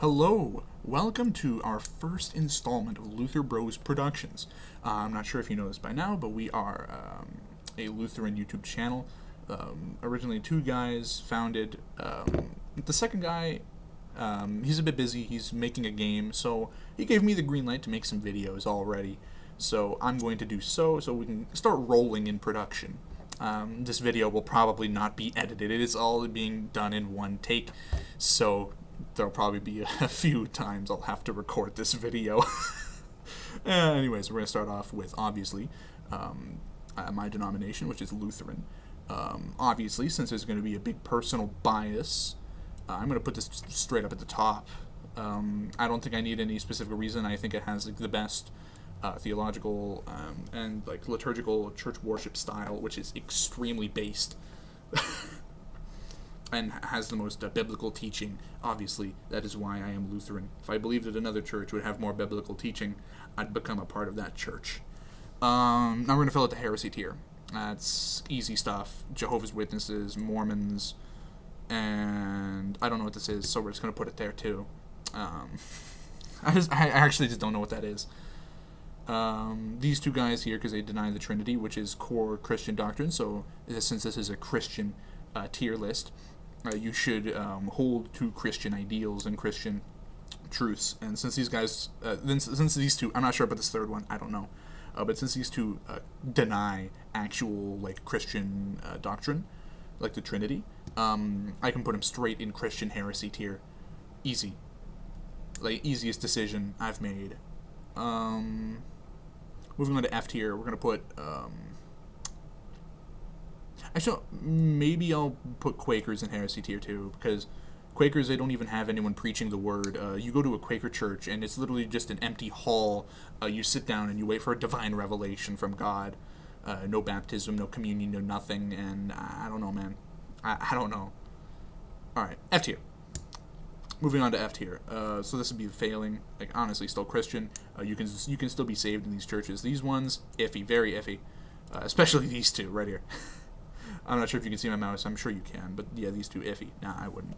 Hello, welcome to our first installment of Luther Bros Productions. I'm not sure if you know this by now, but we are a Lutheran YouTube channel. Originally two guys founded. The second guy, he's a bit busy, he's making a game, so he gave me the green light to make some videos already. So I'm going to do so we can start rolling in production. This video will probably not be edited, it is all being done in one take, so there'll probably be a few times I'll have to record this video. Anyways, we're going to start off with, obviously, my denomination, which is Lutheran. Obviously, since there's going to be a big personal bias, I'm going to put this straight up at the top. I don't think I need any specific reason. I think it has the best theological and liturgical church worship style, which is extremely based. And has the most biblical teaching. Obviously, that is why I am Lutheran. If I believed that another church would have more biblical teaching, I'd become a part of that church. Now we're going to fill out the heresy tier. That's easy stuff. Jehovah's Witnesses, Mormons, and I don't know what this is, so we're just going to put it there too. I actually just don't know what that is. These two guys here, because they deny the Trinity, which is core Christian doctrine, so since this is a Christian tier list, you should hold to Christian ideals and Christian truths. And since these guys, since these two, I'm not sure about this third one, I don't know, but since these two deny actual Christian doctrine, like the Trinity, I can put them straight in Christian heresy tier. Easy, easiest decision I've made. Moving on to F tier, we're gonna put. Actually, maybe I'll put Quakers in heresy tier too, because Quakers, they don't even have anyone preaching the word. You go to a Quaker church, and it's literally just an empty hall. You sit down and you wait for a divine revelation from God. No baptism, no communion, no nothing, and I don't know, man. I don't know. Alright, F tier. Moving on to F tier. So this would be failing. Honestly, still Christian. You can still be saved in these churches. These ones, iffy, very iffy. Especially these two right here. I'm not sure if you can see my mouse. I'm sure you can, but yeah, these two iffy. Nah, I wouldn't.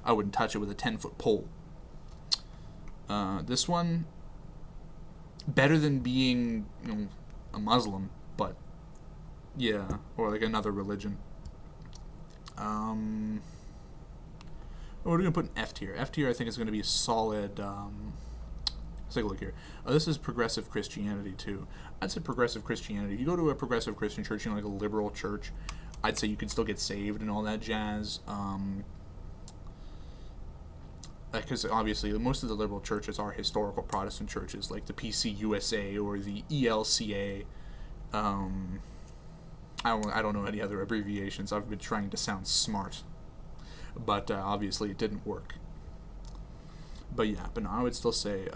I wouldn't touch it with a 10-foot pole. This one, better than being, a Muslim, but yeah, or another religion. What are we gonna put in F tier? F tier, I think, is gonna be a solid. Let's take a look here. This is progressive Christianity too. I'd say progressive Christianity. You go to a progressive Christian church, like a liberal church, I'd say you can still get saved and all that jazz. Because obviously most of the liberal churches are historical Protestant churches, like the PCUSA or the ELCA. I don't know any other abbreviations. I've been trying to sound smart, but obviously it didn't work. But no, I would still say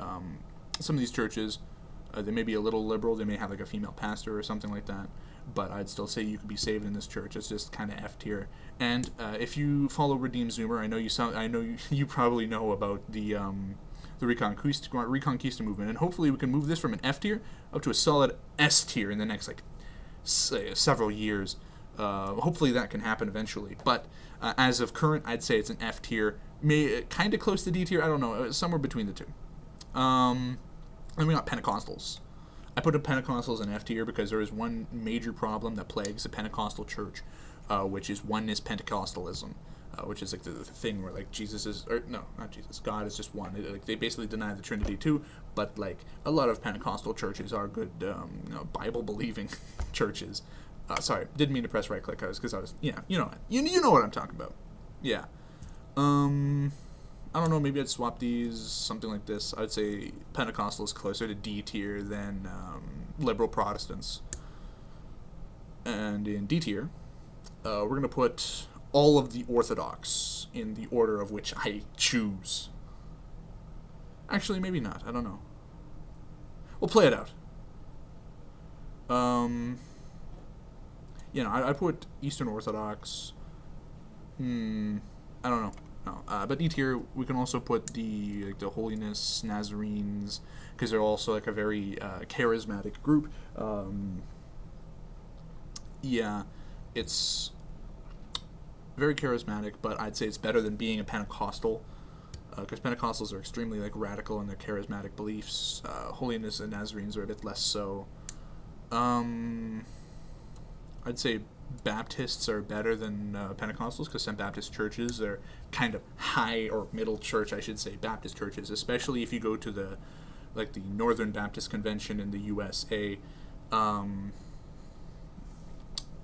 some of these churches, they may be a little liberal. They may have a female pastor or something like that. But I'd still say you could be saved in this church. It's just kind of F tier. And if you follow Redeem Zoomer, I know you probably know about the Reconquista movement, and hopefully we can move this from an F tier up to a solid S tier in the next several years. Hopefully that can happen eventually. But as of current, I'd say it's an F tier, kind of close to D tier. I don't know, somewhere between the two. Then we got Pentecostals. I put the Pentecostals in F tier because there is one major problem that plagues the Pentecostal church, which is oneness Pentecostalism, which is the thing where Jesus is, or no, not Jesus, God is just one. They basically deny the Trinity too, but a lot of Pentecostal churches are good, Bible believing churches. Sorry, didn't mean to press right click, because I was, you know what I'm talking about. Yeah. I don't know, maybe I'd swap these, something like this. I'd say Pentecostal is closer to D tier than liberal Protestants. And in D tier, we're going to put all of the Orthodox in the order of which I choose. Actually, maybe not. I don't know. We'll play it out. I put Eastern Orthodox. I don't know. No, but D tier, we can also put the Holiness Nazarenes, because they're also a very charismatic group. It's very charismatic, but I'd say it's better than being a Pentecostal. because Pentecostals are extremely like radical in their charismatic beliefs. Holiness and Nazarenes are a bit less so. I'd say Baptists are better than Pentecostals, because some Baptist churches are kind of high or middle church, I should say, Baptist churches, especially if you go to the Northern Baptist Convention in the USA.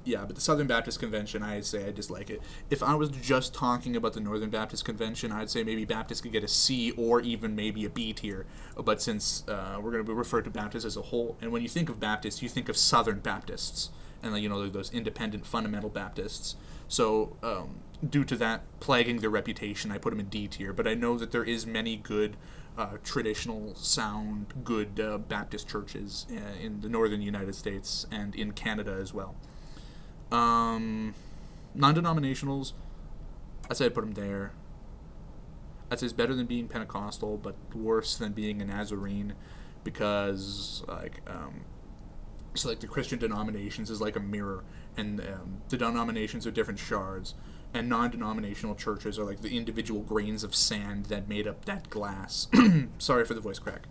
Yeah, but the Southern Baptist Convention, I'd say I dislike it. If I was just talking about the Northern Baptist Convention, I'd say maybe Baptists could get a C or even maybe a B tier. But since we're going to refer to Baptists as a whole, and when you think of Baptists, you think of Southern Baptists, and those independent fundamental Baptists. So due to that plaguing their reputation, I put them in D tier. But I know that there is many good traditional, sound, good Baptist churches in the northern United States and in Canada as well. Non-denominationals, I'd say I'd put them there. I'd say it's better than being Pentecostal, but worse than being a Nazarene, because so the Christian denominations is like a mirror, and the denominations are different shards, and non-denominational churches are like the individual grains of sand that made up that glass. Sorry for the voice crack.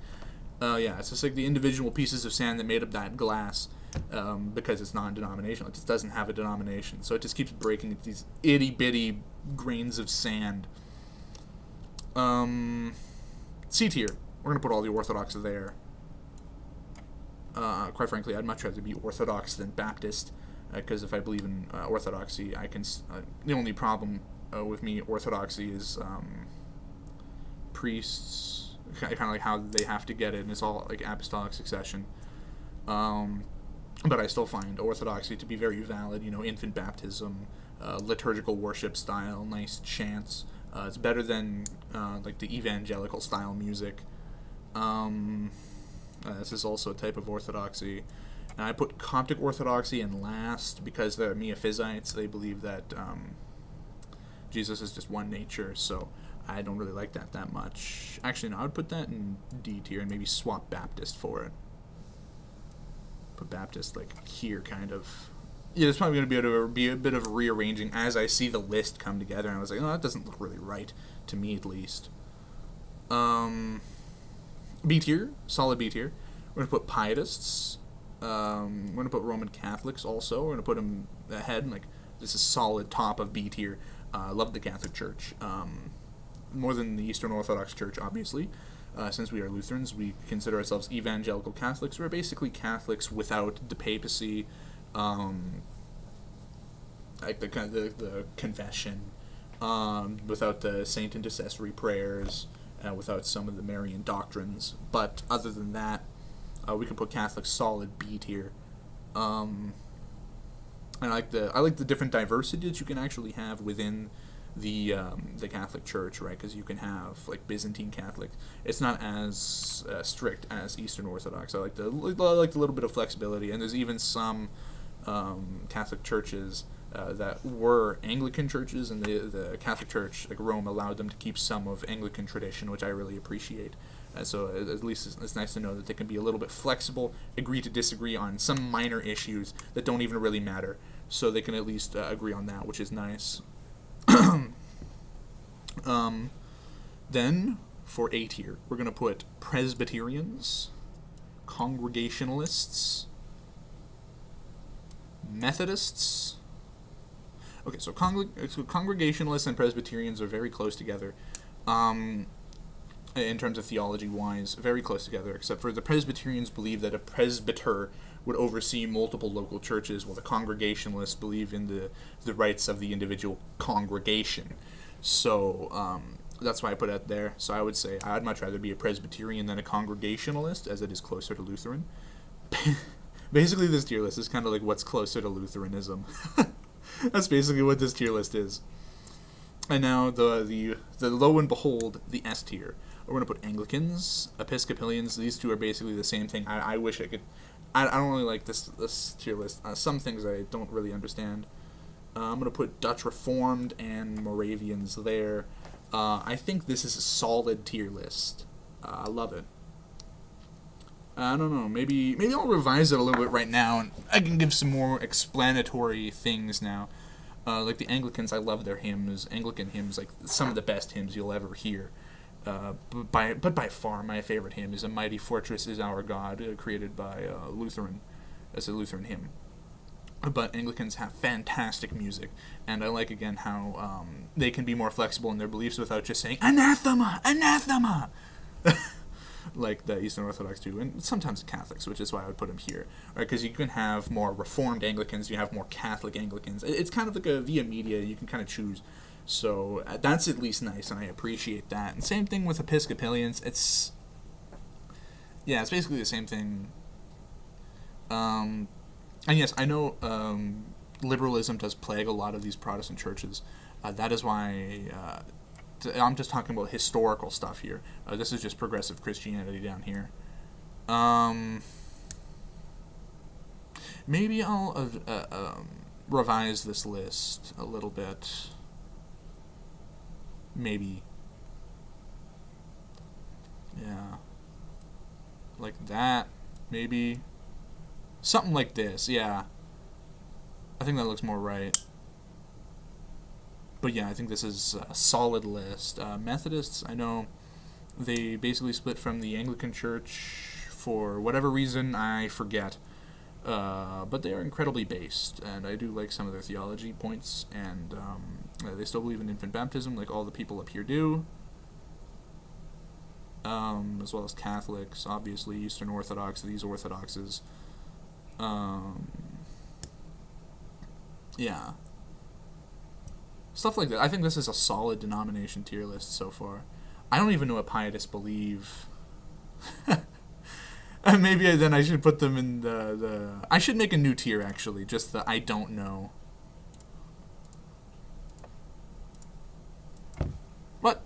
It's just like the individual pieces of sand that made up that glass, because it's non-denominational. It just doesn't have a denomination, so it just keeps breaking into these itty-bitty grains of sand. C tier. We're going to put all the Orthodox there. Quite frankly, I'd much rather be Orthodox than Baptist, because if I believe in Orthodoxy, I can... the only problem with me, Orthodoxy, is priests, kind of like how they have to get it, and it's all like apostolic succession. But I still find Orthodoxy to be very valid, infant baptism, liturgical worship style, nice chants. It's better than the evangelical style music. This is also a type of Orthodoxy. And I put Coptic Orthodoxy in last because they're Miaphysites. They believe that Jesus is just one nature, so I don't really like that much. Actually, no, I would put that in D tier and maybe swap Baptist for it. Put Baptist here, kind of. Yeah, it's probably going to be a bit of rearranging as I see the list come together, and I was like, that doesn't look really right, to me at least. B tier, solid B tier. We're going to put Pietists. We're going to put Roman Catholics also. We're going to put them ahead, this is solid top of B tier. I love the Catholic Church. More than the Eastern Orthodox Church, obviously. Since we are Lutherans, we consider ourselves evangelical Catholics. We're basically Catholics without the papacy, the confession, without the saint intercessory prayers, without some of the Marian doctrines. But other than that, we can put Catholics solid B tier. I like the different diversity that you can actually have within the Catholic Church, right? Because you can have Byzantine Catholic. It's not as strict as Eastern Orthodox. I like the little bit of flexibility, and there's even some Catholic churches that were Anglican churches, and the Catholic Church, Rome, allowed them to keep some of Anglican tradition, which I really appreciate. So at least it's nice to know that they can be a little bit flexible, agree to disagree on some minor issues that don't even really matter, so they can at least agree on that, which is nice. Then, for A tier, we're going to put Presbyterians, Congregationalists, Methodists. Okay, so Congregationalists and Presbyterians are very close together. In terms of theology-wise, very close together, except for the Presbyterians believe that a presbyter would oversee multiple local churches, while the Congregationalists believe in the rights of the individual congregation. So that's why I put it there. So I would say I'd much rather be a Presbyterian than a Congregationalist, as it is closer to Lutheran. Basically, this tier list is kind of like what's closer to Lutheranism. That's basically what this tier list is. And now the lo and behold, the S tier. We're going to put Anglicans, Episcopalians. These two are basically the same thing. I wish I could... I don't really like this tier list. Some things I don't really understand. I'm going to put Dutch Reformed and Moravians there. I think this is a solid tier list. I love it. I don't know. Maybe I'll revise it a little bit right now, and I can give some more explanatory things now. The Anglicans, I love their hymns. Anglican hymns, some of the best hymns you'll ever hear. but by far my favorite hymn is "A Mighty Fortress Is Our God," created by Lutheran, as a Lutheran hymn. But Anglicans have fantastic music, and I like again how they can be more flexible in their beliefs without just saying anathema, anathema, like the Eastern Orthodox do, and sometimes Catholics, which is why I would put them here, right? Because you can have more Reformed Anglicans, you have more Catholic Anglicans. It's kind of like a via media. You can kind of choose. So that's at least nice, and I appreciate that. And same thing with Episcopalians. It's basically the same thing. And yes, I know liberalism does plague a lot of these Protestant churches. That is why I'm just talking about historical stuff here. This is just progressive Christianity down here. Maybe I'll revise this list a little bit. Maybe. Yeah. Like that. Maybe. Something like this, yeah. I think that looks more right. But yeah, I think this is a solid list. Methodists, I know they basically split from the Anglican Church for whatever reason, I forget. But they are incredibly based, and I do like some of their theology points, and they still believe in infant baptism, like all the people up here do. As well as Catholics, obviously, Eastern Orthodox, these Orthodoxes. Yeah. Stuff like that. I think this is a solid denomination tier list so far. I don't even know what pietists believe. And maybe then I should put them in the... I should make a new tier, actually. Just the I don't know. What?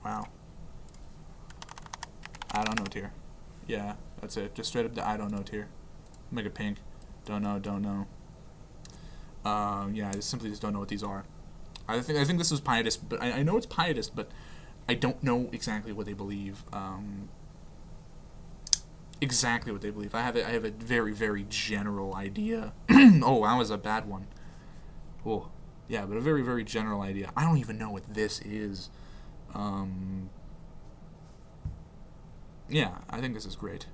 Wow. I don't know tier. Yeah, that's it. Just straight up the I don't know tier. Make it pink. Don't know. Yeah, I simply just don't know what these are. I think this is pietist, but I know it's pietist, but I don't know exactly what they believe. Exactly what they believe. I have a very, very general idea. Oh, that was a bad one. Oh, yeah, but a very, very general idea. I don't even know what this is. Yeah, I think this is great.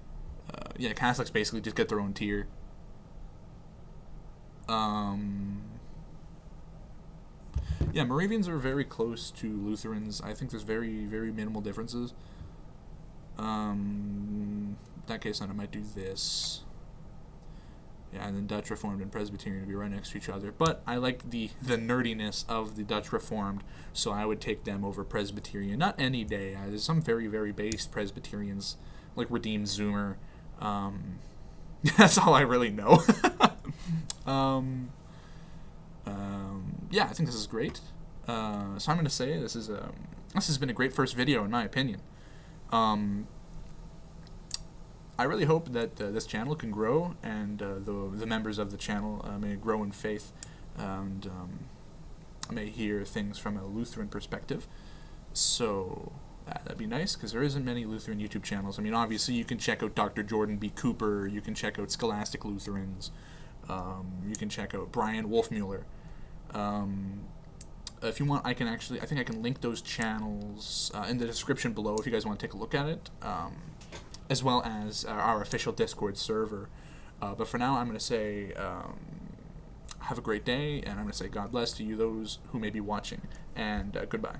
Yeah, Catholics basically just get their own tier. Yeah, Moravians are very close to Lutherans. I think there's very, very minimal differences. In that case, then I might do this. Yeah, and then Dutch Reformed and Presbyterian to be right next to each other. But I like the nerdiness of the Dutch Reformed, so I would take them over Presbyterian. Not any day. There's some very, very based Presbyterians, like Redeemed Zoomer. That's all I really know. Yeah, I think this is great. So I'm going to say this has been a great first video in my opinion. I really hope that this channel can grow, and the members of the channel may grow in faith, and may hear things from a Lutheran perspective. So that'd be nice, because there isn't many Lutheran YouTube channels. I mean, obviously you can check out Dr. Jordan B. Cooper, you can check out Scholastic Lutherans, you can check out Brian Wolfmueller. If you want, I think I can link those channels in the description below if you guys want to take a look at it, as well as our official Discord server. But for now, I'm going to say have a great day, and I'm going to say God bless to you, those who may be watching, and goodbye.